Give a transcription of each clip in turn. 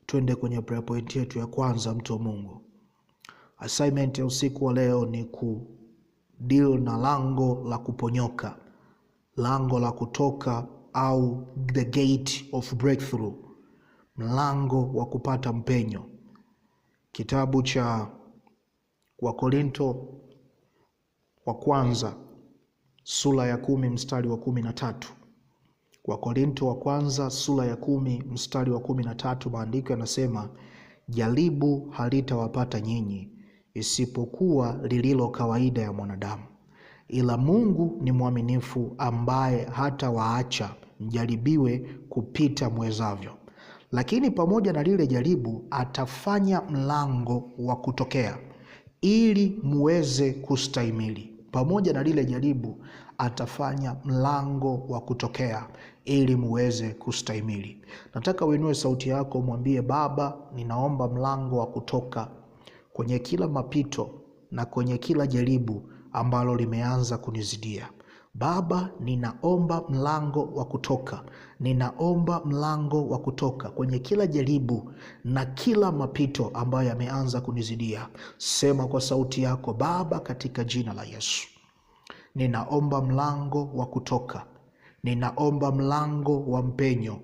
Twende kwenye prayer point yetu ya kwanza, mtu wa Mungu. Assignment ya usiku wa leo ni kudeal na lango la kuponyoka, lango la kutoka au the gate of breakthrough, mlango wa kupata mpenyo. Kitabu cha Wakorinto wa kwanza sura ya 10 mstari wa 13. Wakorinto wa kwanza sura ya 10 mstari wa 13, maandiko yanasema, jaribu halitawapata nyinyi isipokuwa lililo kawaida ya mwanadamu, ila Mungu ni mwaminifu, ambaye hata waacha mjaribiwe kupita mwezavyo, lakini pamoja na lile jaribu atafanya mlango wa kutokea ili muweze kustahimili. Pamoja na lile jaribu atafanya mlango wa kutokea ili muweze kustahimili. Nataka uinue sauti yako, mwambie Baba, ninaomba mlango wa kutoka kwenye kila mapito na kwenye kila jaribu ambalo limeanza kunizidia. Baba, ninaomba mlango wa kutoka. Ninaomba mlango wa kutoka kwenye kila jaribu na kila mapito ambayo yameanza kunizidia. Sema kwa sauti yako, Baba, katika jina la Yesu, ninaomba mlango wa kutoka. Ninaomba mlango wa mpenyo.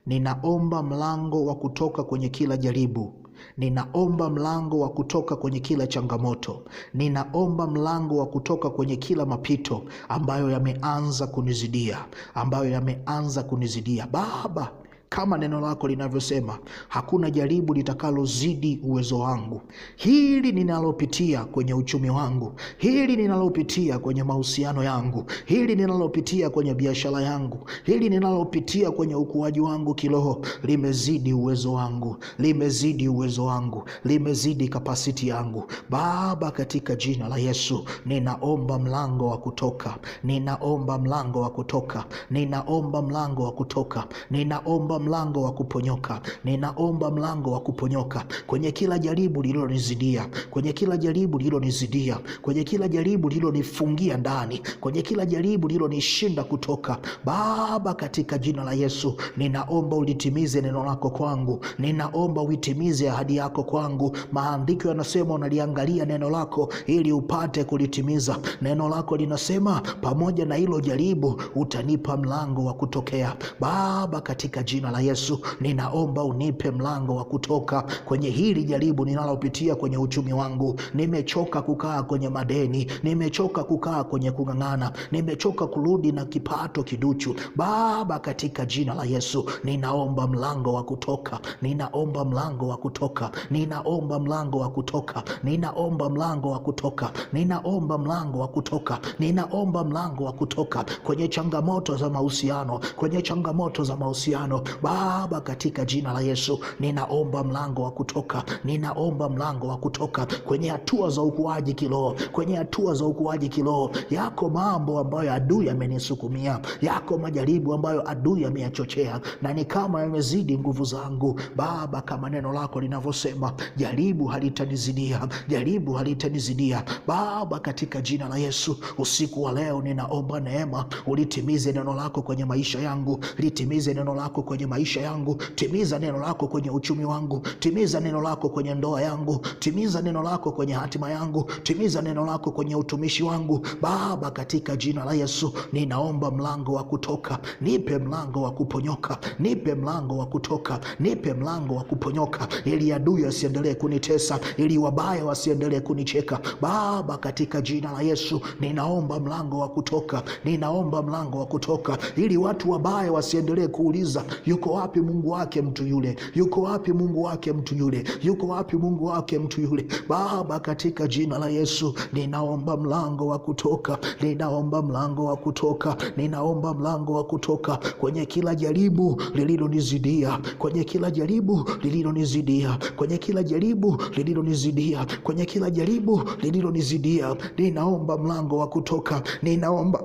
Ninaomba mlango wa kutoka kwenye kila jaribu. Ninaomba mlango wa kutoka kwenye kila changamoto. Ninaomba mlango wa kutoka kwenye kila mapito ambayo yameanza kunizidia, ambayo yameanza kunizidia. Baba, kama neno lako linavyosema, hakuna jaribu litakalozidi uwezo wangu. Hili ninalopitia kwenye uchumi wangu, hili ninalopitia kwenye mahusiano yangu, hili ninalopitia kwenye biashara yangu, hili ninalopitia kwenye ukuaji wangu kiroho, limezidi uwezo wangu, limezidi uwezo wangu, limezidi kapasiti yangu. Baba, katika jina la Yesu, ninaomba mlango wa kutoka. Ninaomba mlango wa kutoka. Ninaomba mlango wa kutoka. Ninaomba mlango wa kuponyoka. Ninaomba mlango wa kuponyoka kwenye kila jaribu lililonizidia, kwenye kila jaribu lililonizidia, kwenye kila jaribu lililonifungia ndani, kwenye kila jaribu lililonishinda kutoka. Baba, katika jina la Yesu, ninaomba ulitimize neno lako kwangu. Ninaomba uitimize ahadi yako kwangu. Maandiko yanasema unaliangalia neno lako ili upate kulitimiza. Neno lako linasema pamoja na hilo jaribu utanipa mlango wa kutokea. Baba, katika jina la Yesu, ninaomba unipe mlango wa kutoka kwenye hili jaribu ninalopitia kwenye uchumi wangu. Nimechoka kukaa kwenye madeni, nimechoka kukaa kwenye kung'ang'ana, nimechoka kurudi na kipato kiduchu. Baba, katika jina la Yesu, ninaomba mlango wa kutoka. Ninaomba mlango wa kutoka. Ninaomba mlango wa kutoka. Ninaomba mlango wa kutoka. Ninaomba mlango wa kutoka. Ninaomba mlango wa kutoka kwenye changamoto za mahusiano, kwenye changamoto za mahusiano. Baba, katika jina la Yesu, ninaomba mlango wa kutoka. Ninaomba mlango wa kutoka kwenye hatua za ukuaji kiroho, kwenye hatua za ukuaji kiroho. Yako mambo ambayo adui amenisukumia, yako majaribu ambayo adui ameyachochea na ni kama yamezidi nguvu zangu. Baba, kama neno lako linavyosema, jaribu halitanizidia, jaribu halitanizidia. Baba, katika jina la Yesu, usiku wa leo ninaomba neema, ulitimize neno lako kwenye maisha yangu. Litimize neno lako kwenye maisha yangu. Timiza neno lako kwenye uchumi wangu. Timiza neno lako kwenye ndoa yangu. Timiza neno lako kwenye hatima yangu. Timiza neno lako kwenye utumishi wangu. Baba, katika jina la Yesu, ninaomba mlango wa kutoka. Nipe mlango wa kuponyoka. Nipe mlango wa kutoka. Nipe mlango wa kuponyoka ili adui asiendelee kunitesa, ili wabaya wasiendelee kunicheka. Baba, katika jina la Yesu, ninaomba mlango wa kutoka. Ninaomba mlango wa kutoka ili watu wabaya wasiendelee kuuliza, yuko wapi Mungu wake mtu yule? Yuko wapi Mungu wake mtu yule? Yuko wapi Mungu wake mtu yule? Baba, katika jina la Yesu, ninaomba mlango wa kutoka. Ninaomba mlango wa kutoka. Ninaomba mlango wa kutoka kwenye kila jaribu lililonizidia, kwenye kila jaribu lililonizidia, kwenye kila jaribu lililonizidia, kwenye kila jaribu lililonizidia. Ninaomba mlango wa kutoka. Ninaomba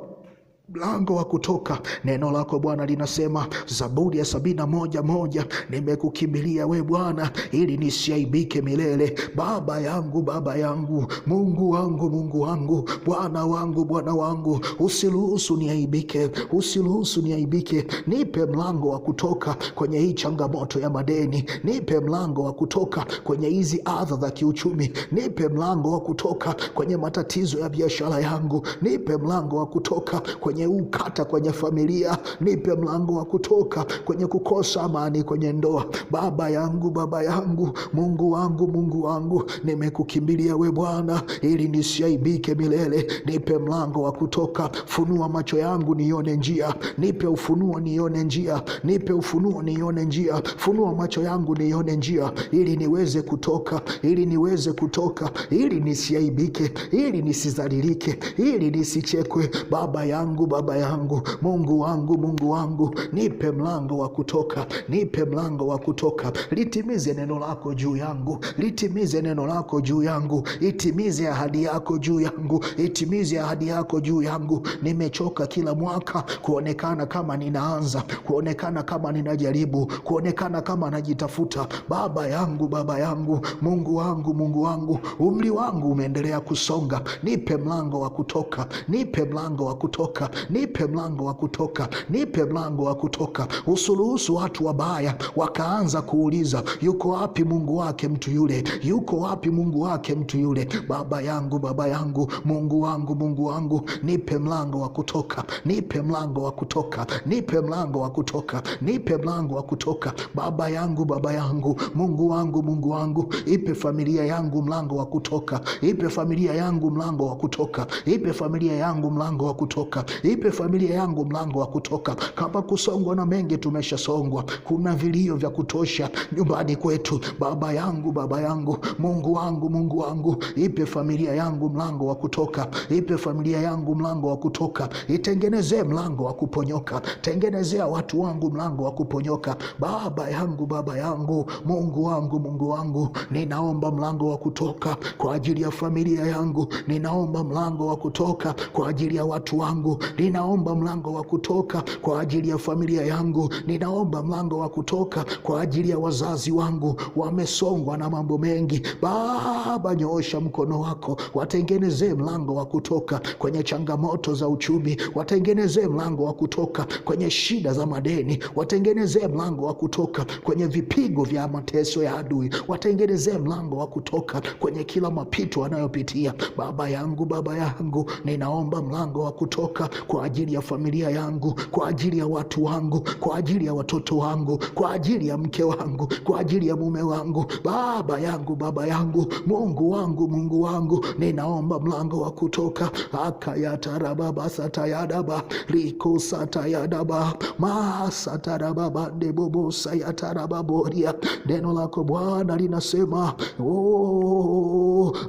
mlango wa kutoka. Neno lako Bwana linasema, Zaburi ya 71:1, nimekukimbilia we Bwana ili nisiaibike milele. Baba yangu, Baba yangu, Mungu wangu, Mungu wangu, Bwana wangu, Bwana wangu, usiruhusu niaibike, usiruhusu niaibike. Nipe mlango wa kutoka kwenye hii changamoto ya madeni, nipe mlango wa kutoka kwenye hizi adha za kiuchumi, nipe mlango wa kutoka kwenye matatizo ya biashara yangu, nipe mlango wa kutoka kwenye ukata kwenye familia, nipe mlango wa kutoka kwenye kukosa amani kwenye ndoa. Baba yangu, Baba yangu, Mungu wangu, Mungu wangu, nimekukimbilia we Bwana ili nisiaibike milele. Nipe mlango wa kutoka, funua macho yangu nione njia, nipe ufunuo nione njia, nipe ufunuo nione njia, funua macho yangu nione njia ili niweze kutoka, ili niweze kutoka, ili nisiaibike, ili nisizalilike, ili nisichekwe. Baba yangu, Baba yangu, Mungu wangu, Mungu wangu, nipe mlango wa kutoka, nipe mlango wa kutoka. Litimize neno lako juu yangu, litimize neno lako juu yangu, itimize ahadi yako juu yangu, itimize ahadi yako juu yangu. Nimechoka kila mwaka kuonekana kama ninaanza, kuonekana kama ninajaribu, kuonekana kama najitafuta. Baba yangu, Baba yangu, Mungu wangu, Mungu wangu, umri wangu umeendelea kusonga. Nipe mlango wa kutoka, nipe mlango wa kutoka, nipe mlango wa kutoka, nipe mlango wa kutoka. Usiruhusu watu wabaya wakaanza kuuliza, yuko wapi Mungu wake mtu yule, yuko wapi Mungu wake mtu yule. Baba yangu, Baba yangu, Mungu wangu, Mungu wangu, nipe mlango wa kutoka, nipe mlango wa kutoka, nipe mlango wa kutoka, nipe mlango wa kutoka. Baba yangu, Baba yangu, Mungu wangu, Mungu wangu, ipe familia yangu mlango wa kutoka, ipe familia yangu mlango wa kutoka, ipe familia yangu mlango wa kutoka, ipe familia yangu mlango wa kutoka. Kama kusongwa na mengi tumeshasongwa, kuna vilio vya kutosha nyumbani kwetu. Baba yangu, Baba yangu, Mungu wangu, Mungu wangu, ipe familia yangu mlango wa kutoka, ipe familia yangu mlango wa kutoka. Itengenezee mlango wa kuponyoka, tengenezea watu wangu mlango wa kuponyoka. Baba yangu, Baba yangu, Mungu wangu, Mungu wangu, ninaomba mlango wa kutoka kwa ajili ya familia yangu, ninaomba mlango wa kutoka kwa ajili ya watu wangu, ninaomba mlango wa kutoka kwa ajili ya familia yangu, ninaomba mlango wa kutoka kwa ajili ya wazazi wangu. Wamesongwa na mambo mengi. Baba, nyoosha mkono wako, watengenezee mlango wa kutoka kwenye changamoto za uchumi, watengenezee mlango wa kutoka kwenye shida za madeni, watengenezee mlango wa kutoka kwenye vipigo vya mateso ya adui, watengenezee mlango wa kutoka kwenye kila mapito wanayopitia. Baba yangu, Baba yangu, ninaomba mlango wa kutoka kwa ajili ya familia yangu, kwa ajili ya watu wangu, kwa ajili ya watoto wangu, kwa ajili ya mke wangu, kwa ajili ya mume wangu. Baba yangu, Baba yangu, Mungu wangu, Mungu wangu, ninaomba mlango wa kutoka. Akayatarababa satayadaba riko satayadaba masatarababa debobo sayatarababoria. Neno lako Bwana linasema,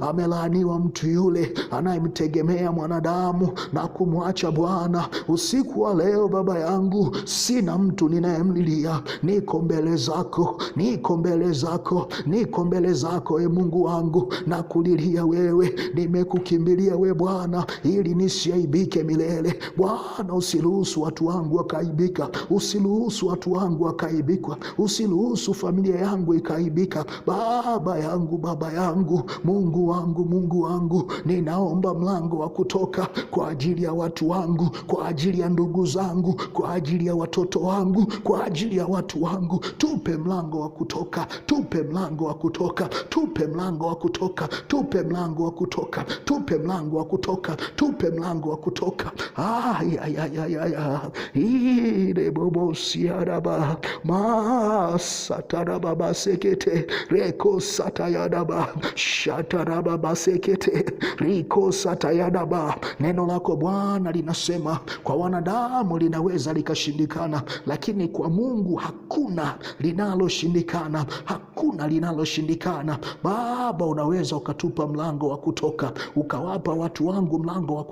amelaaniwa mtu yule anayemtegemea mwanadamu na kumwacha Bwana. Usiku wa leo Baba yangu, sina mtu ninayemlilia. Niko mbele zako, niko mbele zako, niko mbele zako, Mungu wangu, na kulilia wewe. Nimekukimbilia we Bwana ili nisiaibike milele. Bwana, usiruhusu watu wangu wakaibika, usiruhusu watu wangu wakaibika, usiruhusu familia yangu ikaibika. Baba yangu, Baba yangu, Mungu wangu, Mungu wangu, ninaomba mlango wa kutoka kwa ajili ya watu wangu, kwa ajili ya ndugu zangu, kwa ajili ya watoto wangu, kwa ajili ya watu wangu. Tupe mlango wa kutoka, tupe mlango wa kutoka, tupe mlango wa kutoka, tupe mlango wa kutoka, tupe mlango wa kutoka, tupe mlango wa kutoka. Ile bobo siaraba masataraba basekete reko satayadaba shataraba basekete riko satayadaba. Neno lako Bwana linasema kwa wanadamu linaweza likashindikana, lakini kwa Mungu hakuna linaloshindikana. hakuna linaloshindikana. Baba, unaweza ukatupa mlango wa kutoka, ukawapa watu wangu mlango wa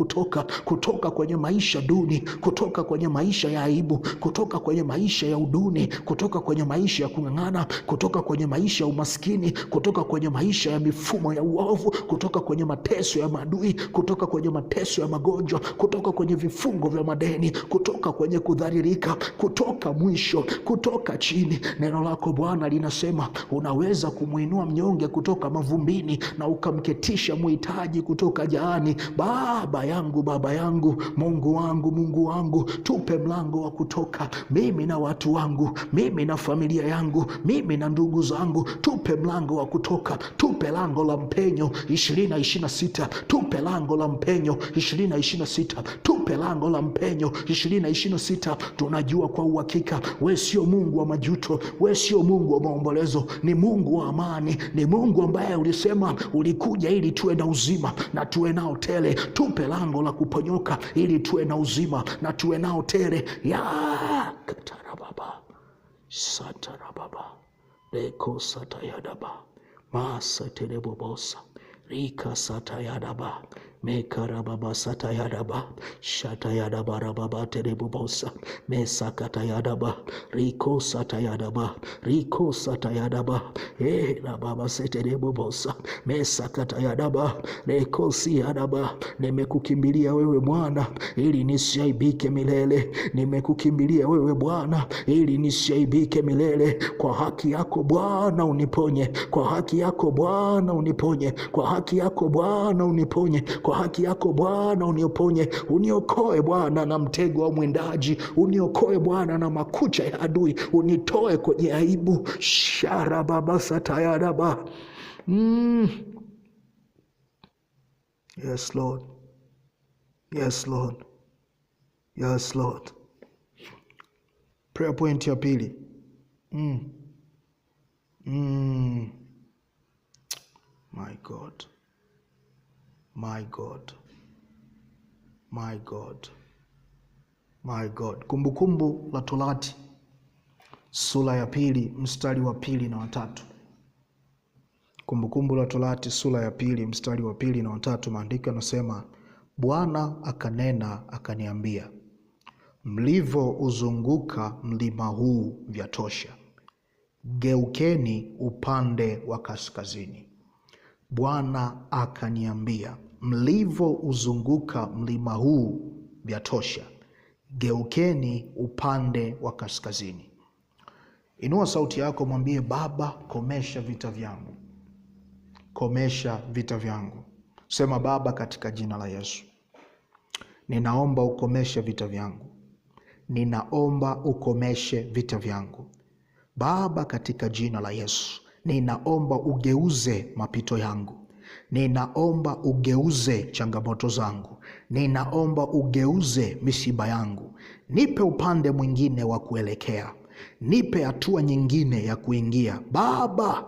kutoka kwenye maisha duni, kutoka kwenye maisha ya aibu, kutoka kwenye maisha ya uduni, kutoka kwenye maisha ya kung'ang'ana, kutoka kwenye maisha ya umaskini, kutoka kwenye maisha ya mifumo ya uovu, kutoka kwenye mateso ya maadui, kutoka kwenye mateso ya magonjwa, kutoka kwenye vifungo vya madeni, kutoka kwenye kudhalilika, kutoka mwisho, kutoka chini. Neno lako Bwana linasema unaweza kumuinua mnyonge kutoka mavumbini na ukamketisha muhitaji kutoka jaani. Baba yangu, Mungu wangu, tupe mlango wa kutoka, mimi na watu wangu, mimi na familia yangu, mimi na ndugu zangu, tupe mlango wa kutoka, tupe lango la mpenyo 2026, tupe lango la mpenyo 2026, tupe lango la mpenyo 2026. Tunajua kwa uhakika wewe sio Mungu wa majuto, wewe sio Mungu wa maombolezo, ni Mungu wa amani, ni Mungu ambaye ulisema ulikuja ili tuwe na uzima na tuwe nao tele. Tupe lango la kuponyoka ili tuwe na uzima na tuwe nao tele. Ya katarababa satarababa leko satayadaba masaterebobosa rika satayadaba mekarababa satayadaba shatayadaba rababa terebobosa mesakatayadaba riko satayadaba rababa seterebobosa mesakatayadaba reko siyadaba. Nimekukimbilia wewe Bwana ili nisiaibike milele, nimekukimbilia wewe Bwana ili nisiaibike milele. Kwa haki yako Bwana uniponye, kwa haki yako Bwana uniponye, kwa haki yako Bwana uniponye, kwa haki yako Bwana uniponye. Uniokoe Bwana na mtego wa mwindaji, uniokoe Bwana na makucha ya adui, unitoe kwenye aibu. Sharababa satayaraba. Yes Lord, yes Lord, yes Lord. Prayer point ya pili. My God, my God, my God, my God. Kumbukumbu la Torati sura ya pili mstari wa 2 na 3. Kumbukumbu la Torati sura ya 2 mstari wa 2 na 3, maandiko yanasema, Bwana akanena akaniambia, mlivyouzunguka mlima huu vyatosha, geukeni upande wa kaskazini. Bwana akaniambia, mlivyouzunguka mlima huu vyatosha, geukeni upande wa kaskazini. Inua sauti yako, mwambie Baba, komesha vita vyangu, komesha vita vyangu. Sema, Baba, katika jina la Yesu, ninaomba ukomeshe vita vyangu, ninaomba ukomeshe vita vyangu. Baba, katika jina la Yesu, ninaomba ugeuze mapito yangu, ninaomba ugeuze changamoto zangu, ninaomba ugeuze misiba yangu. Nipe upande mwingine wa kuelekea, nipe hatua nyingine ya kuingia. Baba,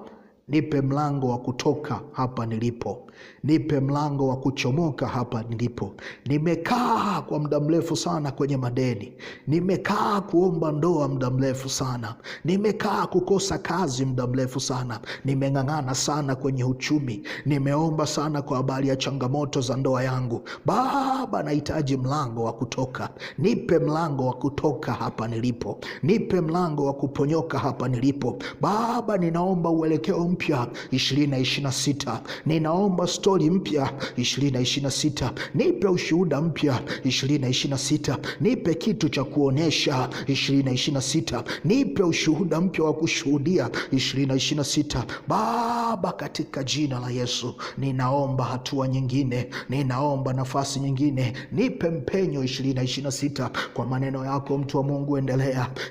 nipe mlango wa kutoka hapa nilipo, nipe mlango wa kuchomoka hapa nilipo. Nimekaa kwa muda mrefu sana kwenye madeni, nimekaa kuomba ndoa muda mrefu sana, nimekaa kukosa kazi muda mrefu sana, nimeng'ang'ana sana kwenye uchumi, nimeomba sana kwa habari ya changamoto za ndoa yangu. Baba, nahitaji mlango wa kutoka, nipe mlango wa kutoka hapa nilipo, nipe mlango wa kuponyoka hapa nilipo. Baba, ninaomba uelekeo mpya 2026, ninaomba stori mpya 2026, nipe ushuhuda mpya 2026, nipe kitu cha kuonesha 2026, nipe ushuhuda mpya wa kushuhudia 2026. Baba, katika jina la Yesu, ninaomba hatua nyingine, ninaomba nafasi nyingine, nipe mpenyo 2026. Kwa maneno yako mtu wa Mungu,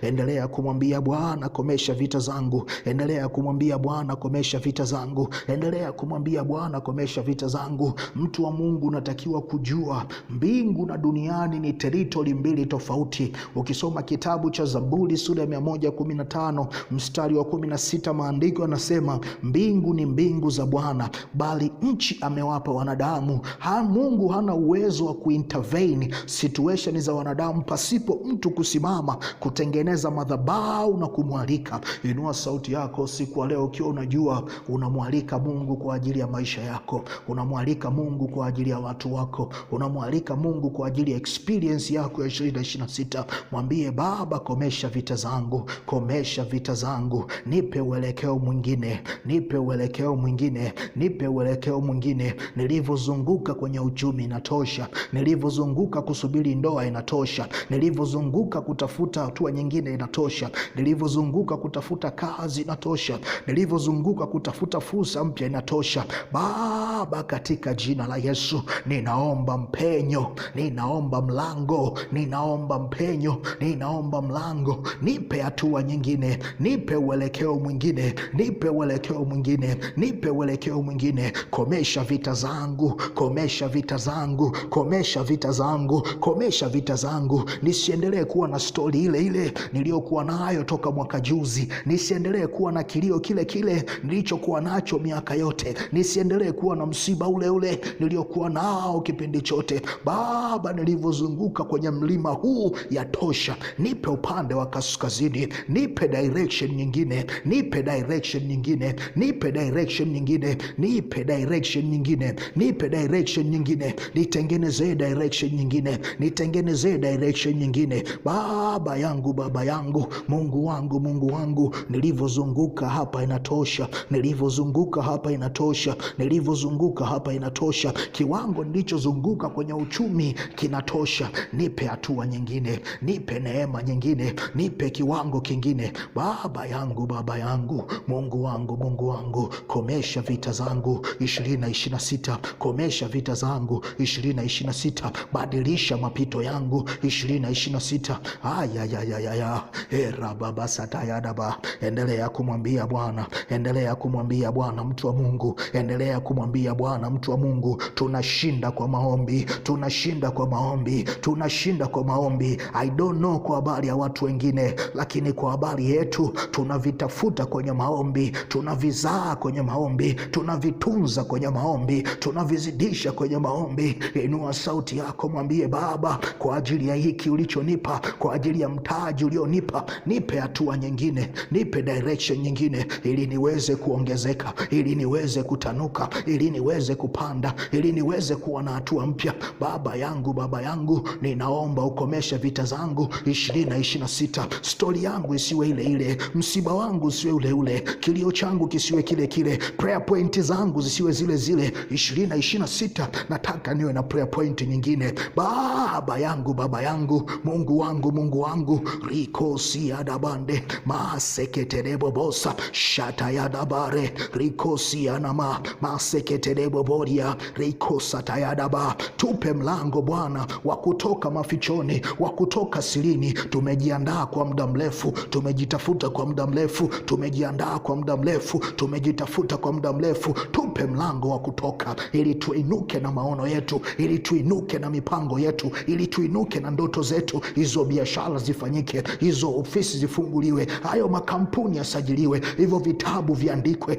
endelea kumwambia Bwana, komesha vita zangu, endelea kumwambia Bwana, komesha komesha vita zangu. Endelea kumwambia Bwana, komesha vita zangu. Mtu wa Mungu, unatakiwa kujua mbingu na duniani ni territory mbili tofauti. Ukisoma kitabu cha Zaburi sura ya 115 mstari wa 16, maandiko yanasema mbingu ni mbingu za Bwana, bali nchi amewapa wanadamu. Mungu hana uwezo wa kuintervene situation za wanadamu pasipo mtu kusimama kutengeneza madhabahu na kumwalika. Inua sauti yako siku leo ukiwa unajua unamwalika Mungu kwa ajili ya maisha yako, unamwalika Mungu kwa ajili ya watu wako, unamwalika Mungu kwa ajili ya experience yako ya 2026. Mwambie Baba, komesha vita zangu, komesha vita zangu, nipe uelekeo mwingine, nipe uelekeo mwingine, nipe uelekeo mwingine. Nilivyozunguka kwenye uchumi inatosha, nilivyozunguka kusubiri ndoa inatosha, nilivyozunguka kutafuta hatua nyingine inatosha, nilivyozunguka kutafuta kazi inatosha, nilivyozunguka kutafuta fursa mpya inatosha. Baba, katika jina la Yesu ninaomba mpenyo, ninaomba mlango, ninaomba mpenyo, ninaomba mlango. Nipe hatua nyingine, nipe uelekeo mwingine, nipe uelekeo mwingine, nipe uelekeo mwingine. Komesha vita zangu, komesha vita zangu, komesha vita zangu, komesha vita zangu. Nisiendelee kuwa na stori ile ile niliyokuwa nayo toka mwaka juzi, nisiendelee kuwa na kilio kile kile nilichokuwa nacho miaka yote, nisiendelee kuwa na msiba ule ule niliokuwa nao kipindi chote. Baba, nilivyozunguka kwenye mlima huu yatosha. Nipe upande wa kaskazini, nipe direction nyingine, nipe direction nyingine, nipe direction nyingine, nipe direction nyingine, nipe direction nyingine, nitengenezee direction nyingine, nitengenezee direction nyingine. Baba yangu, Baba yangu, Mungu wangu, Mungu wangu, nilivyozunguka hapa inatosha, nilivyozunguka hapa inatosha, nilivyozunguka hapa inatosha. Kiwango nilichozunguka kwenye uchumi kinatosha. Nipe hatua nyingine, nipe neema nyingine, nipe kiwango kingine. Baba yangu, Baba yangu, Mungu wangu, Mungu wangu, komesha vita zangu 2026, komesha vita zangu 2026, badilisha mapito yangu 2026. Baba satayadaba. Endelea kumwambia Bwana, endelea kumwambia Bwana, mtu wa Mungu, endelea kumwambia Bwana, mtu wa Mungu. Tunashinda kwa maombi, tunashinda kwa maombi, tunashinda kwa maombi. I don't know kwa habari ya watu wengine, lakini kwa habari yetu tunavitafuta kwenye maombi, tunavizaa kwenye maombi, tunavitunza kwenye maombi, tunavizidisha kwenye maombi. Inua sauti yako, mwambie Baba, kwa ajili ya hiki ulichonipa, kwa ajili ya mtaji ulionipa, nipe hatua nyingine, nipe direction nyingine, ili niweze kuongezeka, ili niweze kutanuka, ili niweze kupanda, ili niweze kuwa na hatua mpya. Baba yangu, Baba yangu, ninaomba ukomeshe vita zangu 2026. Stori yangu isiwe ile ile, msiba wangu usiwe ule ule, kilio changu kisiwe kile kile, prayer point zangu zisiwe zile zile. 2026 nataka niwe na prayer point nyingine. Baba yangu, Baba yangu, Mungu wangu, Mungu wangu, rikosi adabande maseketerebo bosa shata yadabare rikosi anama maseketerebo boria rikosa tayadaba. Tupe mlango Bwana wa kutoka mafichoni, wa kutoka sirini. Tumejiandaa kwa muda mrefu, tumejitafuta kwa muda mrefu, tumejiandaa kwa muda mrefu, tumejitafuta kwa muda mrefu. Tupe mlango wa kutoka, ili tuinuke na maono yetu, ili tuinuke na mipango yetu, ili tuinuke na ndoto zetu. Hizo biashara zifanyike, hizo ofisi zifunguliwe, hayo makampuni yasajiliwe, hivyo vitabu viandikwe.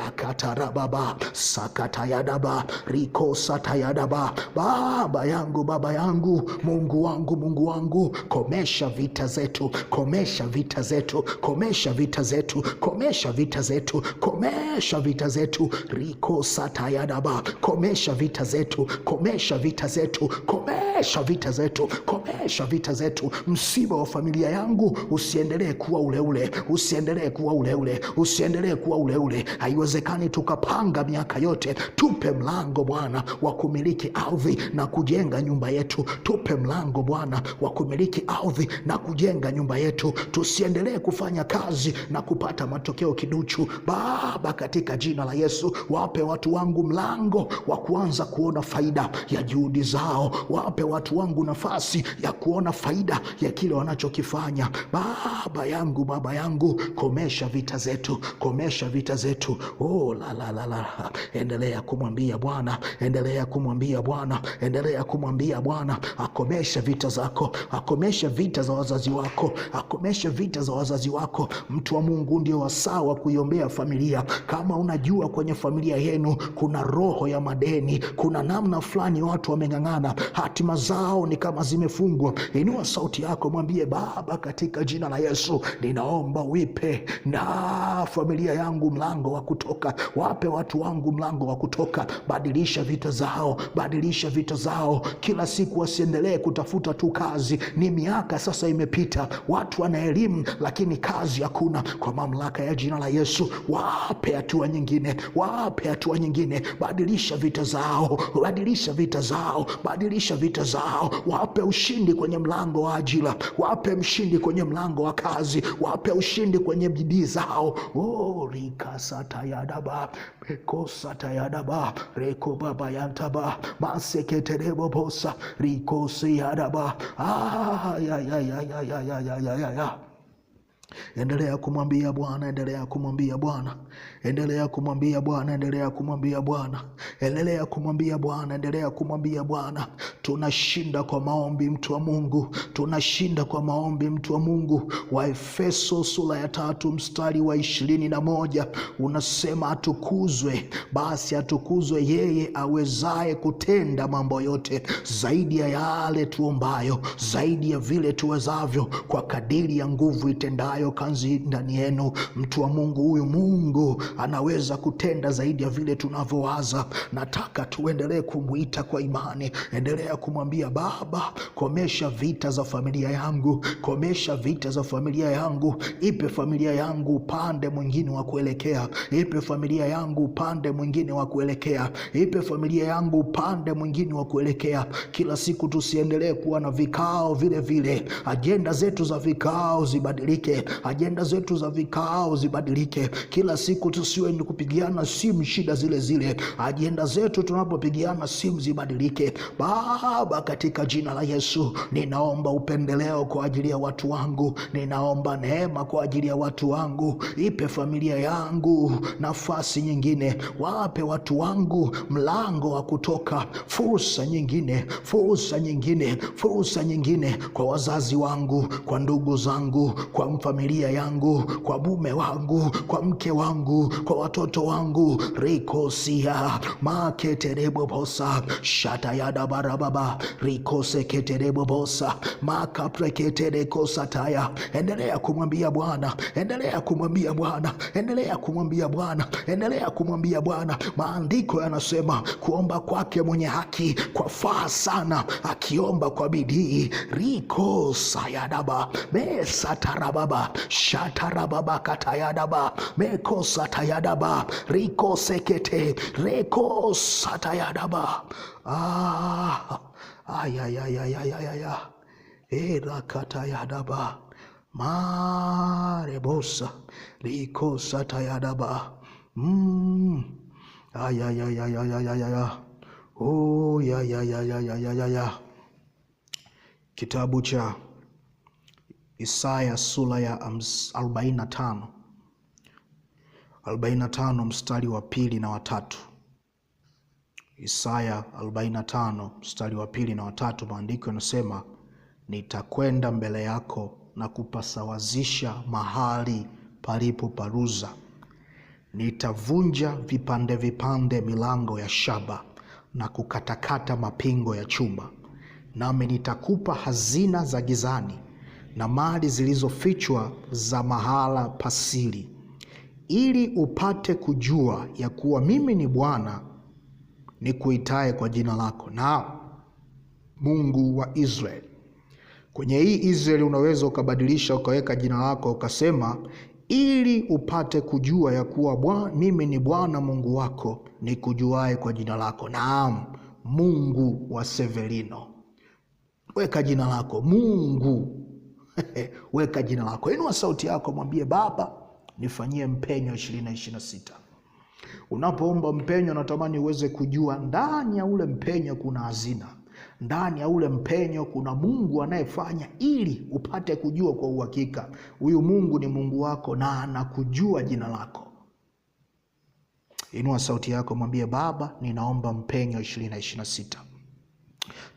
Akatarababa sakatayadaba rikosatayadaba. Baba yangu, Baba yangu, Mungu wangu, Mungu wangu, komesha vita zetu, komesha vita zetu, komesha vita zetu, komesha vita zetu, komesha vita zetu, rikosatayadaba. Komesha vita zetu, komesha vita zetu, komesha vita zetu, komesha vita zetu. Msiba wa familia yangu usiendelee kuwa ule ule, usiendelee kuwa ule ule, usiendelee kuwa ule ule. Haiwezekani tukapanga miaka yote yote. Tupe mlango Bwana wa kumiliki ardhi na kujenga nyumba yetu. Tupe mlango Bwana wa kumiliki ardhi na kujenga nyumba yetu. Tusiendelee kufanya kazi na kupata matokeo kiduchu. Baba, katika jina la Yesu, wape watu wangu mlango wa kuanza kuona faida ya juhudi zao. Wape watu wangu nafasi ya kuona faida ya kile wanachokifanya. Baba yangu, Baba yangu, komesha vita zetu, komesha vita zetu. Endelea kumwambia Bwana, endelea kumwambia Bwana, endelea kumwambia Bwana akomesha vita zako, akomesha vita za wazazi wako, akomesha vita za wazazi wako. Mtu wa Mungu, ndio wasaa wa kuiombea familia. Kama unajua kwenye familia yenu kuna roho ya madeni, kuna namna fulani watu wameng'ang'ana, hatima zao ni kama zimefungwa, inua sauti yako, mwambie Baba, katika jina la Yesu, ninaomba uipe na familia yangu mlango wa kutoka. Wape watu wangu mlango wa kutoka. Badilisha vita zao, badilisha vita zao. Kila siku wasiendelee kutafuta tu kazi. Ni miaka sasa imepita, watu wana elimu lakini kazi hakuna. Kwa mamlaka ya jina la Yesu, wape hatua nyingine, wape hatua nyingine. Badilisha vita zao, badilisha vita zao, badilisha vita zao. Wape ushindi kwenye mlango wa ajira, wape ushindi kwenye mlango wa kazi, wape ushindi kwenye bidii zao. Rikasatayadaba rekosatayadaba rekobaba yantaba maseketerebo bosa rikosiyadaba. Endelea kumwambia Bwana, endelea kumwambia Bwana, endelea kumwambia Bwana, endelea kumwambia Bwana, endelea kumwambia Bwana, endelea kumwambia Bwana. Tunashinda kwa maombi, mtu wa Mungu, tunashinda kwa maombi, mtu wa Mungu. Waefeso sura ya 3 mstari wa 21 unasema, atukuzwe basi, atukuzwe yeye awezaye kutenda mambo yote zaidi ya yale tuombayo, zaidi ya vile tuwezavyo, kwa kadiri ya nguvu itendayo kazi ndani yenu. Mtu wa Mungu, huyu Mungu anaweza kutenda zaidi ya vile tunavyowaza. Nataka tuendelee kumuita kwa imani. Endelea kumwambia Baba, komesha vita za familia yangu, komesha vita za familia yangu. Ipe familia yangu upande mwingine wa kuelekea, ipe familia yangu upande mwingine wa kuelekea, ipe familia yangu upande mwingine wa kuelekea. Kila siku tusiendelee kuwa na vikao vile vile. Ajenda zetu za vikao zibadilike, ajenda zetu za vikao zibadilike. Kila siku tusiwe ni kupigiana simu shida zile zile. Ajenda zetu tunapopigiana simu zibadilike. Baba, katika jina la Yesu, ninaomba upendeleo kwa ajili ya watu wangu, ninaomba neema kwa ajili ya watu wangu. Ipe familia yangu nafasi nyingine, wape watu wangu mlango wa kutoka, fursa nyingine, fursa nyingine, fursa nyingine. Kwa wazazi wangu, kwa ndugu zangu, kwa familia yangu, kwa mume wangu, kwa mke wangu, kwa watoto wangu. Rikosia maketerebo bosa shatayada barababa rikose keterebo bosa makapreketereko sataya. Endelea kumwambia Bwana, endelea kumwambia Bwana, endelea kumwambia Bwana, endelea kumwambia Bwana. Maandiko yanasema kuomba kwake mwenye haki kwafaa sana, akiomba kwa bidii. Rikosa yadaba besatarababa shatarababa katayadaba mekosa tayadaba rikose kete rekosa tayadaba. Ayayayayayaya erakatayadaba marebosa rikosa tayadaba. Ayayayayayaya oh ya. Kitabu cha Isaya sura ya 45 mstari wa 2 na wa 3. Isaya 45 mstari wa 2 na wa 3, maandiko yanasema, nitakwenda mbele yako na kupasawazisha mahali palipo paruza, nitavunja vipande vipande milango ya shaba na kukatakata mapingo ya chuma, nami nitakupa hazina za gizani na mali zilizofichwa za mahala pasiri, ili upate kujua ya kuwa mimi ni Bwana nikuitaye kwa jina lako, na Mungu wa Israeli. Kwenye hii Israeli unaweza ukabadilisha ukaweka jina lako ukasema ili upate kujua ya kuwa mimi ni Bwana Mungu wako, nikujuaye kwa jina lako. Naam, Mungu wa Severino. Weka jina lako Mungu. Weka jina lako. Inua sauti yako, mwambie Baba, nifanyie mpenyo 2026. Unapoomba mpenyo, natamani uweze kujua ndani ya ule mpenyo kuna hazina. Ndani ya ule mpenyo kuna Mungu anayefanya ili upate kujua kwa uhakika huyu Mungu ni Mungu wako na anakujua jina lako. Inua sauti yako, mwambie Baba, ninaomba mpenyo 2026.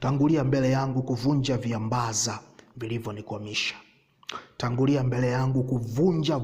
Tangulia mbele yangu kuvunja viambaza vilivyonikwamisha. Tangulia mbele yangu kuvunja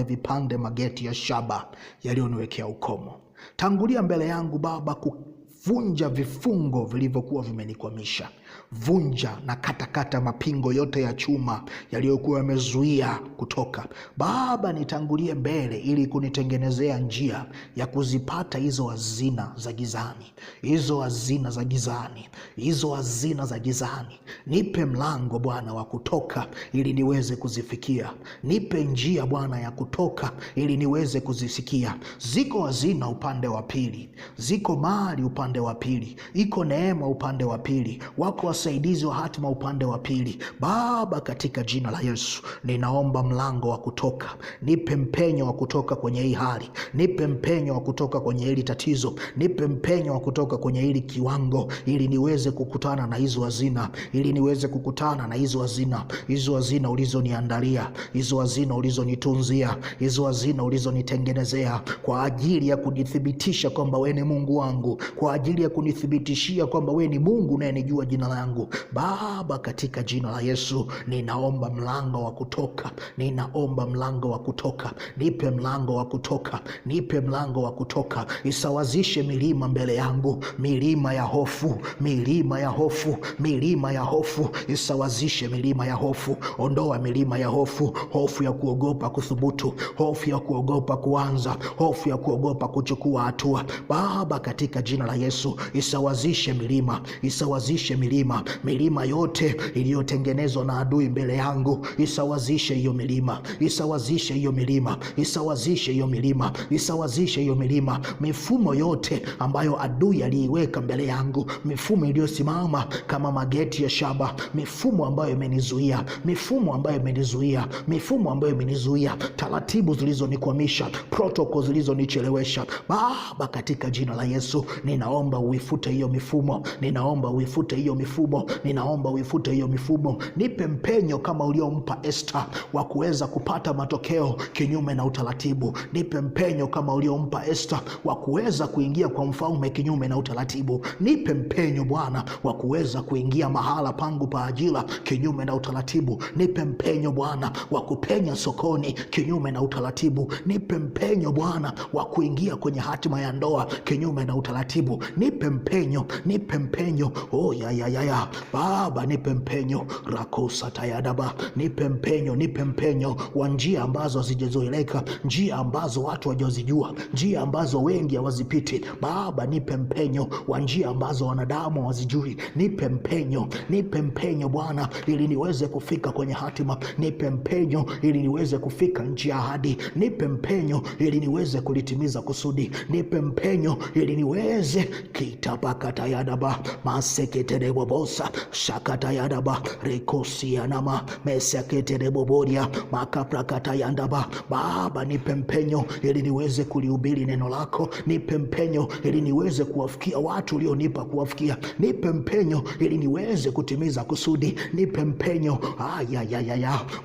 vipande mageti ya shaba yaliyoniwekea ukomo. Tangulia mbele yangu Baba kuvunja vifungo vilivyokuwa vimenikwamisha. Vunja na katakata mapingo yote ya chuma yaliyokuwa yamezuia kutoka. Baba, nitangulie mbele ili kunitengenezea njia ya kuzipata hizo hazina za gizani. Hizo hazina za gizani. Hizo hazina za gizani. Nipe mlango Bwana wa kutoka ili niweze kuzifikia. Nipe njia Bwana ya kutoka ili niweze kuzisikia. Ziko hazina upande wa pili. Ziko mali upande wa pili. Iko neema upande wa pili. Wako wasaidizi wa hatima upande wa pili. Baba, katika jina la Yesu, ninaomba mlango wa kutoka. Nipe mpenyo wa kutoka kwenye hii hali. Nipe mpenyo wa kutoka kwenye hili tatizo. Nipe mpenyo wa kutoka kwenye hili kiwango ili niweze kukutana na hizo hazina. Ili niweze kukutana na hizo hazina. Hizo hazina ulizoniandalia. Hizo hazina ulizonitunzia. Hizo hazina ulizonitengenezea kwa ajili ya kunithibitisha kwamba wewe ni Mungu wangu. Kwa ajili ya kunithibitishia kwamba wewe ni Mungu unayenijua jina langu. Baba, katika jina la Yesu, ninaomba mlango wa kutoka. Ninaomba mlango wa kutoka. Nipe mlango wa kutoka. Nipe mlango wa kutoka. Isawazishe milima mbele yangu. Milima ya hofu. Milima ya hofu. Milima ya hofu. Isawazishe milima ya hofu. Ondoa milima ya hofu. Hofu ya kuogopa kuthubutu. Hofu ya kuogopa kuanza. Hofu ya kuogopa kuchukua hatua. Baba, katika jina la Yesu, isawazishe milima. Isawazishe milima. Milima yote iliyotengenezwa na adui mbele yangu, isawazishe hiyo milima. Isawazishe hiyo milima. Isawazishe hiyo milima. Isawazishe hiyo milima. Mifumo yote ambayo adui aliiweka mbele yangu, mifumo iliyosimama kama mageti ya shaba, mifumo ambayo imenizuia, mifumo ambayo imenizuia, mifumo ambayo imenizuia, taratibu zilizonikwamisha, protocol zilizonichelewesha, Baba, katika jina la Yesu, ninaomba uifute hiyo mifumo. Ninaomba uifute hiyo mifumo. Ninaomba uifute hiyo mifumo. Nipe mpenyo kama uliompa Esther wa kuweza kupata matokeo kinyume na utaratibu. Nipe mpenyo kama uliompa Esther wa kuweza kuingia kwa mfalme kinyume na utaratibu. Nipe mpenyo Bwana wa kuweza kuingia mahala pangu pa ajira kinyume na utaratibu. Nipe mpenyo Bwana wa kupenya sokoni kinyume na utaratibu. Nipe mpenyo Bwana wa kuingia kwenye hatima ya ndoa kinyume na utaratibu. Nipe mpenyo. Nipe mpenyo. Baba, nipe mpenyo. Rakosa tayadaba. Nipe mpenyo. Nipe mpenyo wa njia ambazo hazijazoeleka, njia ambazo watu hawajazijua, njia ambazo wengi hawazipiti. Baba, nipe mpenyo wa njia ambazo wanadamu hawazijui. Nipe mpenyo. Nipe mpenyo Bwana ili niweze kufika kwenye hatima. Nipe mpenyo ili niweze kufika nchi ya ahadi. Nipe mpenyo ili niweze kulitimiza kusudi. Nipe mpenyo ili niweze kitapakata yadaba maseketerebo bosa shakata yadaba rekosianama meseketerebo boria makaprakata yandaba. Baba, nipe mpenyo ili niweze kulihubiri neno lako. Nipe mpenyo ili niweze kuwafikia watu ulionipa kuwafikia. Nipe mpenyo ili niweze kutimiza kusudi. Nipe mpenyo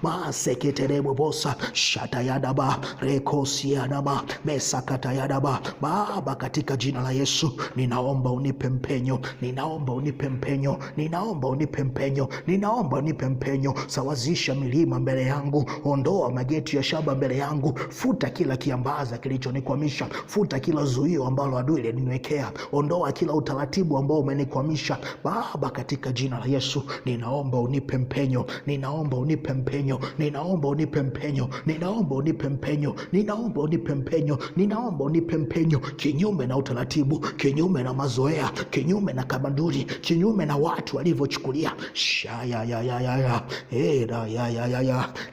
maseketerebo bosa shata yadaba rekosianama mesakata yadaba. Baba, katika jina la Yesu, ninaomba unipe mpenyo. Ninaomba unipe mpenyo. Ninaomba unipe mpenyo. Ninaomba unipe mpenyo. Sawazisha milima mbele yangu. Ondoa mageti ya shaba mbele yangu. Futa kila kiambaza kilichonikwamisha. Futa kila zuio ambalo adui aliniwekea. Ondoa kila utaratibu ambao umenikwamisha. Baba, katika jina la Yesu, ninaomba unipe mpenyo. Ninaomba unipe mpenyo. Ninaomba unipe mpenyo. Ninaomba unipe mpenyo. Ninaomba unipe mpenyo. Ninaomba unipe mpenyo kinyume na utaratibu, kinyume na mazoea, kinyume na kabanduri, kinyume na watu walivyochukulia.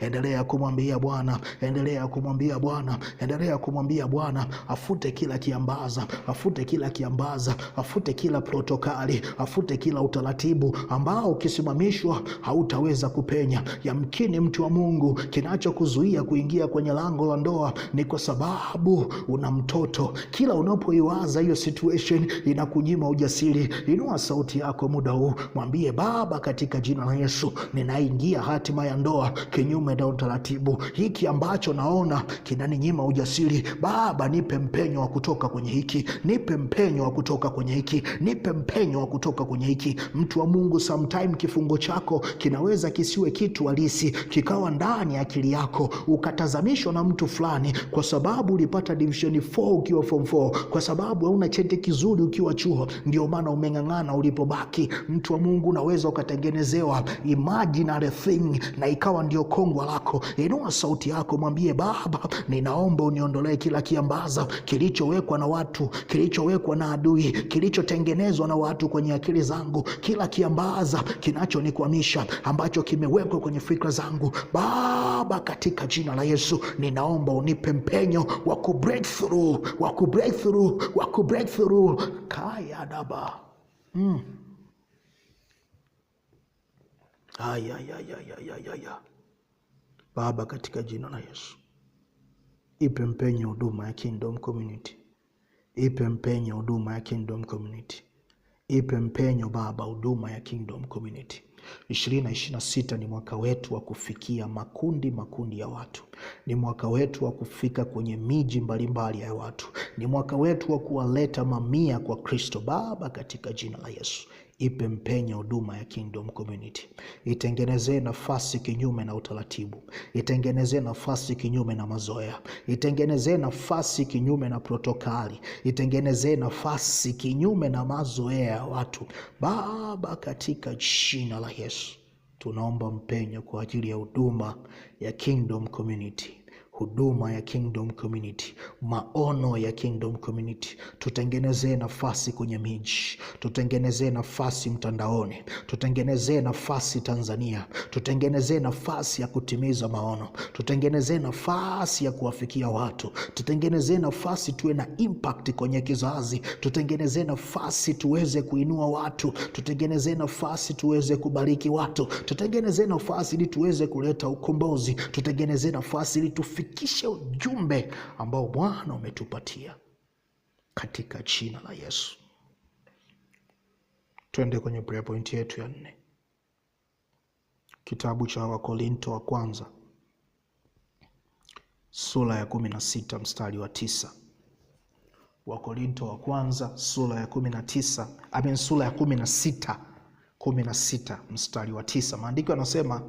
Endelea kumwambia Bwana, endelea kumwambia Bwana, endelea kumwambia Bwana afute kila kiambaza, afute kila kiambaza, afute kila protokali, afute kila utaratibu ambao ukisimamishwa hautaweza kupenya. Yamkini mtu wa Mungu, kinachokuzuia kuingia kwenye lango la ndoa ni kwa sababu una mtoto. Kila unapoiwaza hiyo situation inakunyima ujasiri. Inua sauti yako muda huu, mwambie Baba, katika jina la Yesu ninaingia hatima ya ndoa kinyume na utaratibu. Hiki ambacho naona kinaninyima ujasiri, Baba nipe mpenyo wa kutoka kwenye hiki, nipe mpenyo wa kutoka kwenye hiki, nipe mpenyo wa kutoka kwenye hiki. Mtu wa Mungu, sometime kifungo chako kinaweza kisiwe kitu halisi, kikawa ndani ya akili yako, ukatazamishwa na mtu fulani kwa sababu ulipata division 4 ukiwa form 4, kwa sababu hauna cheti kizuri ukiwa chuo, ndio maana umeng'ang'ana ulipobaki. Mtu wa Mungu, unaweza ukatengenezewa imaginary thing na ikawa ndio kongwa lako. Inua sauti yako, mwambie Baba, ninaomba uniondolee kila kiambaza kilichowekwa na watu, kilichowekwa na adui, kilichotengenezwa na watu kwenye akili zangu, kila kiambaza kinachonikwamisha ambacho kimewekwa kwenye fikra zangu. Baba, katika jina la Yesu ninaomba unipe mpenyo wa ku break through, wa ku break through, wa ku break through. Kaya daba. Baba, katika jina la Yesu ipe mpenyo huduma ya Kingdom Community, ipe mpenyo huduma ya Kingdom Community, ipe mpenyo Baba huduma ya Kingdom Community. 2026 ni mwaka wetu wa kufikia makundi ya watu. Ni mwaka wetu wa kufika kwenye miji mbalimbali ya watu. Ni mwaka wetu wa kuwaleta mamia kwa Kristo. Baba, katika jina la Yesu ipe mpenyo huduma ya Kingdom Community. Itengenezee nafasi kinyume na utaratibu, itengenezee nafasi kinyume na mazoea, itengenezee nafasi kinyume na protokali, itengenezee nafasi kinyume na mazoea ya watu. Baba, katika jina la Yesu tunaomba mpenyo kwa ajili ya huduma ya Kingdom Community, huduma ya Kingdom Community, maono ya Kingdom Community. Tutengenezee nafasi kwenye miji, tutengenezee nafasi mtandaoni, tutengenezee nafasi Tanzania, tutengenezee nafasi ya kutimiza maono, tutengenezee nafasi ya kuwafikia watu, tutengenezee nafasi tuwe na impact kwenye kizazi, tutengenezee nafasi tuweze kuinua watu, tutengenezee nafasi tuweze kubariki watu, tutengenezee nafasi ili tuweze kuleta ukombozi, tutengenezee nafasi ili tufikishe ujumbe ambao Bwana umetupatia, katika jina la Yesu. Twende kwenye prayer point yetu ya 4. Kitabu cha Wakorinto wa kwanza sura ya 16 mstari wa 9. Wakorinto wa kwanza sura ya 16 mstari wa 9. Maandiko yanasema,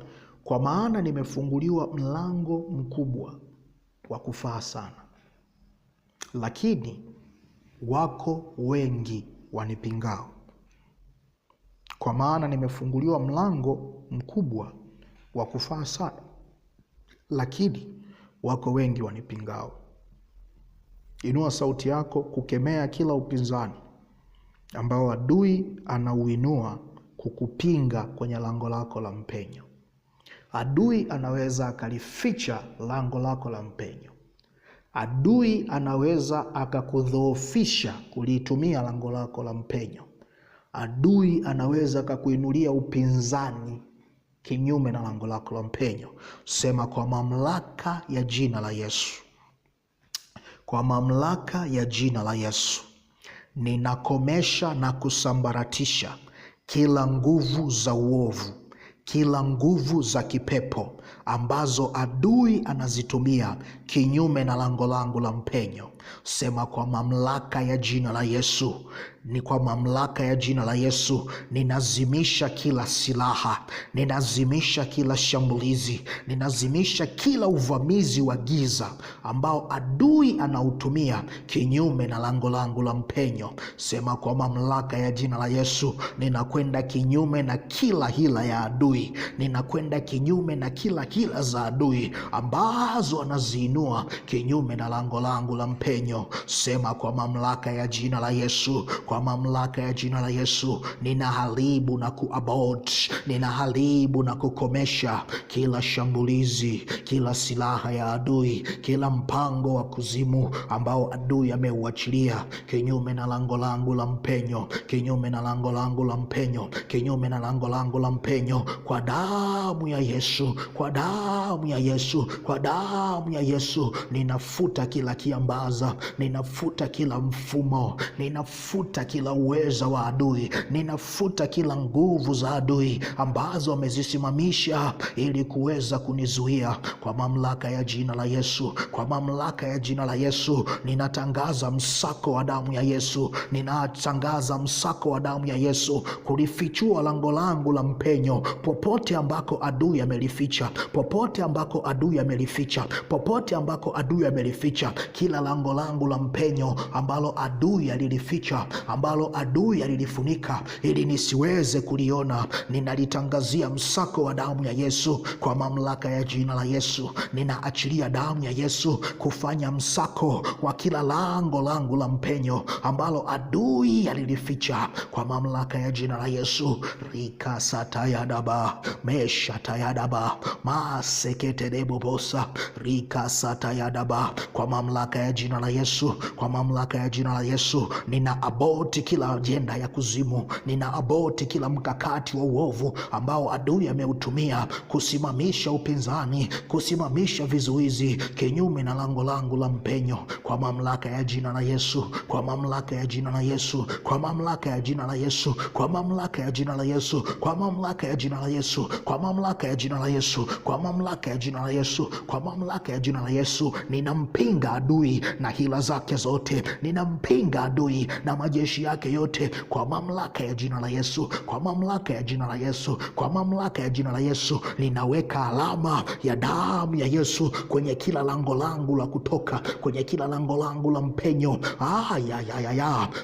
kwa maana nimefunguliwa mlango mkubwa wa kufaa sana, lakini wako wengi wanipingao. Kwa maana nimefunguliwa mlango mkubwa wa kufaa sana, lakini wako wengi wanipingao. Inua sauti yako kukemea kila upinzani ambao adui anauinua kukupinga kwenye lango lako la mpenyo. Adui anaweza akalificha lango lako la mpenyo. Adui anaweza akakudhoofisha kulitumia lango lako la mpenyo. Adui anaweza akakuinulia upinzani kinyume na lango lako la mpenyo. Sema, kwa mamlaka ya jina la Yesu, kwa mamlaka ya jina la Yesu, ninakomesha na kusambaratisha kila nguvu za uovu, kila nguvu za kipepo ambazo adui anazitumia kinyume na lango langu la mpenyo. Sema, kwa mamlaka ya jina la Yesu, ni kwa mamlaka ya jina la Yesu, ninazimisha kila silaha, ninazimisha kila shambulizi, ninazimisha kila uvamizi wa giza ambao adui anautumia kinyume na lango langu la mpenyo. Sema, kwa mamlaka ya jina la Yesu, ninakwenda kinyume na kila hila ya adui, ninakwenda kinyume na kila kila hila za adui ambazo anaziinua kinyume na lango langu la mpenyo. Sema, kwa mamlaka ya jina la Yesu, kwa mamlaka ya jina la Yesu, ninaharibu na kuabort, ninaharibu na kukomesha kila shambulizi, kila silaha ya adui, kila mpango wa kuzimu ambao adui ameuachilia kinyume na lango langu la mpenyo, kinyume na lango langu la mpenyo, kinyume na lango langu la mpenyo. Kwa damu ya Yesu, kwa damu ya Yesu, kwa damu ya Yesu, ninafuta kila kiambaza, ninafuta kila mfumo, ninafuta kila uweza wa adui, ninafuta kila nguvu za adui ambazo wamezisimamisha ili kuweza kunizuia. Kwa mamlaka ya jina la Yesu, kwa mamlaka ya jina la Yesu, ninatangaza msako wa damu ya Yesu, ninatangaza msako wa damu ya Yesu kulifichua lango langu la mpenyo, popote ambako adui amelificha, popote ambako adui amelificha, popote ambako adui amelificha. Kila lango langu la mpenyo ambalo adui alilificha, ambalo adui alilifunika ili nisiweze kuliona, ninalitangazia msako wa damu ya Yesu. Kwa mamlaka ya jina la Yesu, ninaachilia damu ya Yesu kufanya msako wa kila lango langu la mpenyo ambalo adui alilificha. Kwa mamlaka ya jina la Yesu, rika satayadaba mesha tayadaba maseketelebobosa rika satayadaba. Kwa mamlaka ya jina la Yesu, kwa mamlaka ya jina la Yesu, nina aboti kila ajenda ya kuzimu, nina aboti kila mkakati wa uovu ambao adui ameutumia kusimamisha upinzani, kusimamisha vizuizi kinyume na lango langu la mpenyo. Kwa mamlaka ya jina la Yesu, kwa mamlaka ya jina la Yesu, kwa mamlaka ya jina la Yesu, kwa mamlaka ya jina la Yesu, kwa mamlaka ya jina la Yesu, kwa mamlaka ya jina la Yesu, kwa mamlaka ya jina la Yesu, kwa mamlaka ya jina la Yesu, ninampinga adui na hila zake zote, ninampinga adui na majeshi yake yote kwa mamlaka ya jina la Yesu, kwa mamlaka ya jina la Yesu, kwa mamlaka ya jina la Yesu. Ninaweka alama ya damu ya Yesu kwenye kila lango langu la kutoka, kwenye kila lango langu la mpenyo.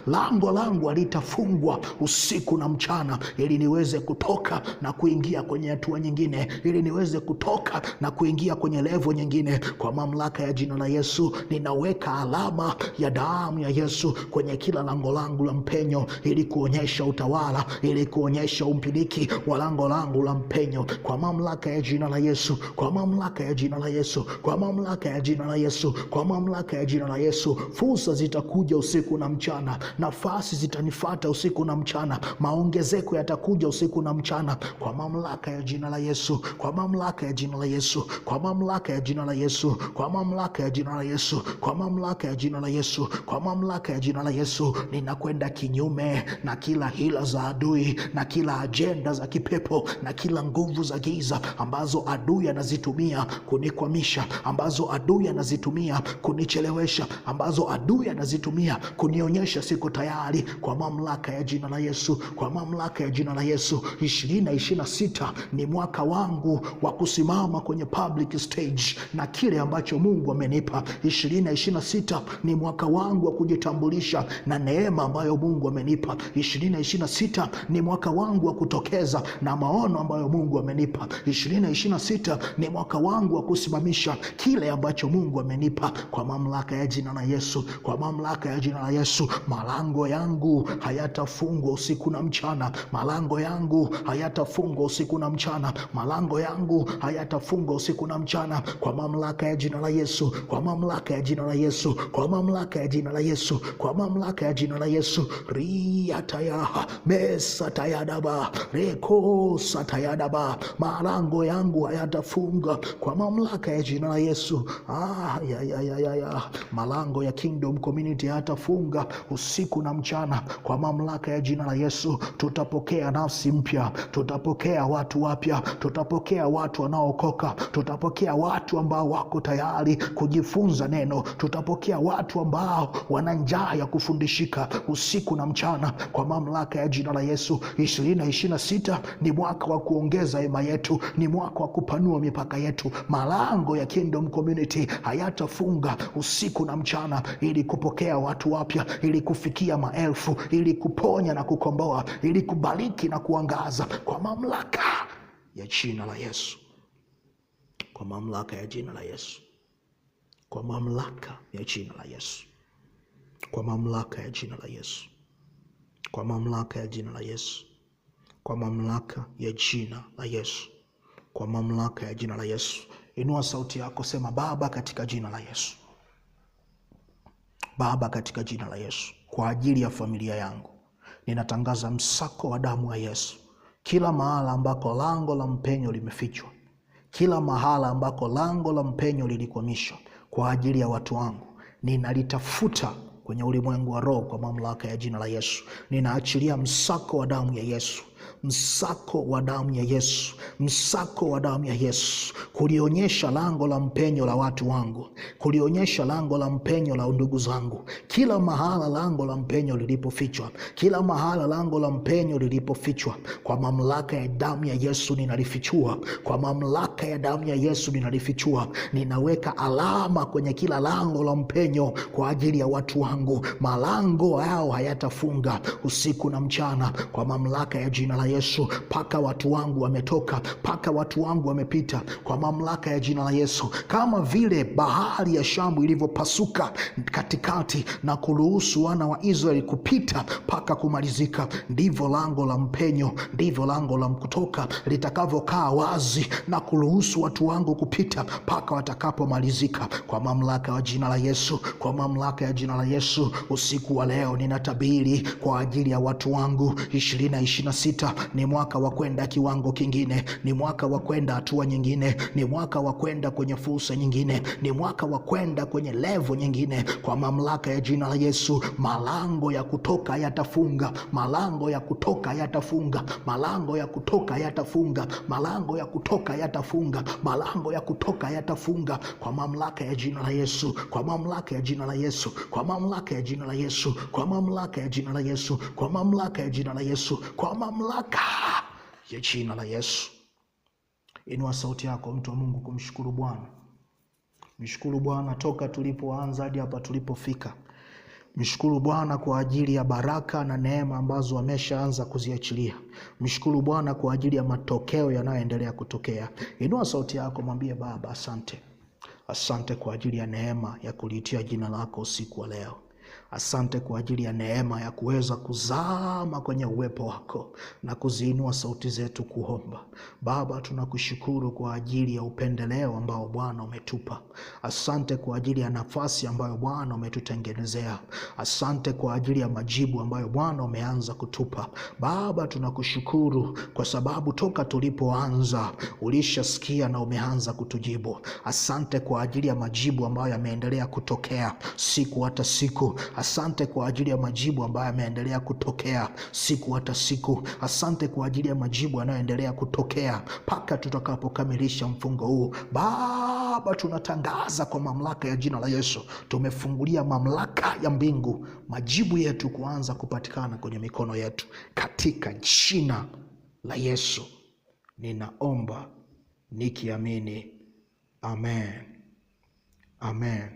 Lango langu halitafungwa usiku na mchana ili niweze kutoka na kuingia kwenye hatua nyingine, ili niweze kutoka na kuingia kwenye level nyingine. Kwa mamlaka ya jina la Yesu, ninaweka alama ya damu ya Yesu kwenye kila lango langu la mpenyo ili kuonyesha utawala, ili kuonyesha umpiliki wa lango langu la mpenyo. Kwa mamlaka ya jina la Yesu, kwa mamlaka ya jina la Yesu, kwa mamlaka ya jina la Yesu, kwa mamlaka ya jina la Yesu, fursa zitakuja usiku na mchana, nafasi zitanifuata usiku na mchana, maongezeko yatakuja usiku na mchana. Kwa mamlaka ya jina la Yesu, kwa mamlaka ya jina la Yesu, kwa mamlaka ya jina la Yesu, kwa mamlaka ya jina la Yesu, kwa mamlaka ya jina la Yesu, kwa mamlaka ya jina la Yesu, ninakwenda kinyume na kila hila za adui na kila ajenda za kipepo na kila nguvu za giza ambazo adui anazitumia kunikwamisha, ambazo adui anazitumia kunichelewesha, ambazo adui anazitumia kunionyesha siko tayari. Kwa mamlaka ya jina la Yesu, kwa mamlaka ya jina la Yesu, 2026 ni mwaka wangu wa kusimama kwenye public stage na kile ambacho Mungu amenipa. 2026 ni mwaka wangu wa kujitambulisha na neema ambayo Mungu amenipa. 2026 ni mwaka wangu wa kutokeza na maono ambayo Mungu amenipa. 2026 ni mwaka wangu wa kusimamisha kile ambacho Mungu amenipa. Kwa mamlaka ya jina la Yesu, kwa mamlaka ya jina la Yesu, malango yangu hayatafungwa usiku na mchana, malango yangu hayatafungwa usiku na mchana, malango yangu hayatafungwa usiku na mchana. Kwa mamlaka ya jina la Yesu, kwa mamlaka ya jina la Yesu, kwa mamlaka ya jina la Yesu, kwa mamlaka ya jina la Yesu, riyataya mesatayadaba reko satayadaba, malango yangu hayatafunga kwa mamlaka ya jina la Yesu. Malango ya Kingdom Community hayatafunga usiku na mchana kwa mamlaka ya jina la Yesu. Tutapokea nafsi mpya, tutapokea watu wapya, tutapokea watu wanaokoka, tutapokea watu ambao wako tayari kujifunza neno, tutapokea watu ambao wana njaa ya kufundishika usiku na mchana kwa mamlaka ya jina la Yesu. 2026 ni mwaka wa kuongeza hema yetu, ni mwaka wa kupanua mipaka yetu. Malango ya Kingdom Community hayatafunga usiku na mchana ili kupokea watu wapya, ili kufikia maelfu, ili kuponya na kukomboa, ili kubariki na kuangaza kwa mamlaka ya jina la Yesu. kwa mamlaka ya jina la Yesu, kwa mamlaka ya jina la Yesu, kwa mamlaka ya jina la Yesu, kwa mamlaka ya jina la Yesu, kwa mamlaka ya jina la Yesu, kwa mamlaka ya jina la Yesu. Inua sauti yako, sema Baba, katika jina la Yesu. Baba, katika jina la Yesu, kwa ajili ya familia yangu ninatangaza msako wa damu ya Yesu kila mahala ambako lango la mpenyo limefichwa, kila mahala ambako lango la mpenyo lilikwamishwa kwa ajili ya watu wangu, ninalitafuta kwenye ulimwengu wa roho kwa mamlaka ya jina la Yesu. Ninaachilia msako wa damu ya Yesu, msako wa damu ya Yesu, msako wa damu ya Yesu, kulionyesha lango la mpenyo la watu wangu, kulionyesha lango la mpenyo la ndugu zangu. Kila mahala lango la mpenyo lilipofichwa, kila mahala lango la mpenyo lilipofichwa, kwa mamlaka ya damu ya Yesu ninalifichua, kwa mamlaka ya damu ya Yesu ninalifichua. Ninaweka alama kwenye kila lango la mpenyo kwa ajili ya watu wangu. Malango yao hayatafunga usiku na mchana kwa mamlaka ya jina la Yesu. Paka watu wangu wametoka, paka watu wangu wamepita kwa mamlaka ya jina la Yesu. Kama vile bahari ya Shamu ilivyopasuka katikati na kuruhusu wana wa Israeli kupita paka kumalizika, ndivyo lango la mpenyo, ndivyo lango la kutoka litakavyokaa wazi na kuruhusu watu wangu kupita paka watakapomalizika kwa mamlaka ya jina la Yesu, kwa mamlaka ya jina la Yesu. Usiku wa leo ninatabiri kwa ajili ya watu wangu. 2026 ni mwaka wa kwenda kiwango kingine, ni mwaka wa kwenda hatua nyingine, ni mwaka wa kwenda kwenye fursa nyingine, ni mwaka wa kwenda kwenye level nyingine kwa mamlaka ya jina la Yesu. Malango ya kutoka yatafunga, malango ya kutoka yatafunga, malango ya kutoka yatafunga, malango ya kutoka yatafunga, malango ya kutoka yatafunga kwa mamlaka ya jina la Yesu, kwa mamlaka ya jina la Yesu, kwa mamlaka ya jina la Yesu, kwa mamlaka ya jina la Yesu, kwa mamlaka ya jina la Yesu, kwa mamlaka ya jina la Yesu. Inua sauti yako mtu wa Mungu kumshukuru Bwana. Mshukuru Bwana toka tulipoanza hadi hapa tulipofika. Mshukuru Bwana kwa ajili ya baraka na neema ambazo ameshaanza kuziachilia. Mshukuru Bwana kwa ajili ya matokeo yanayoendelea kutokea. Inua sauti yako, mwambie Baba asante. Asante kwa ajili ya neema ya kuliitia jina lako usiku wa leo. Asante kwa ajili ya neema ya kuweza kuzama kwenye uwepo wako na kuziinua sauti zetu kuomba. Baba, tunakushukuru kwa ajili ya upendeleo ambao Bwana umetupa. Asante kwa ajili ya nafasi ambayo Bwana umetutengenezea. Asante kwa ajili ya majibu ambayo Bwana umeanza kutupa. Baba, tunakushukuru kwa sababu toka tulipoanza ulishasikia na umeanza kutujibu. Asante kwa ajili ya majibu ambayo yameendelea kutokea siku hata siku. Asante kwa ajili ya majibu ambayo yameendelea kutokea siku hata siku. Asante kwa ajili ya majibu yanayoendelea kutokea mpaka tutakapokamilisha mfungo huu. Baba, tunatangaza kwa mamlaka ya jina la Yesu, tumefungulia mamlaka ya mbingu majibu yetu kuanza kupatikana kwenye mikono yetu katika jina la Yesu. Ninaomba nikiamini. Amen. Amen.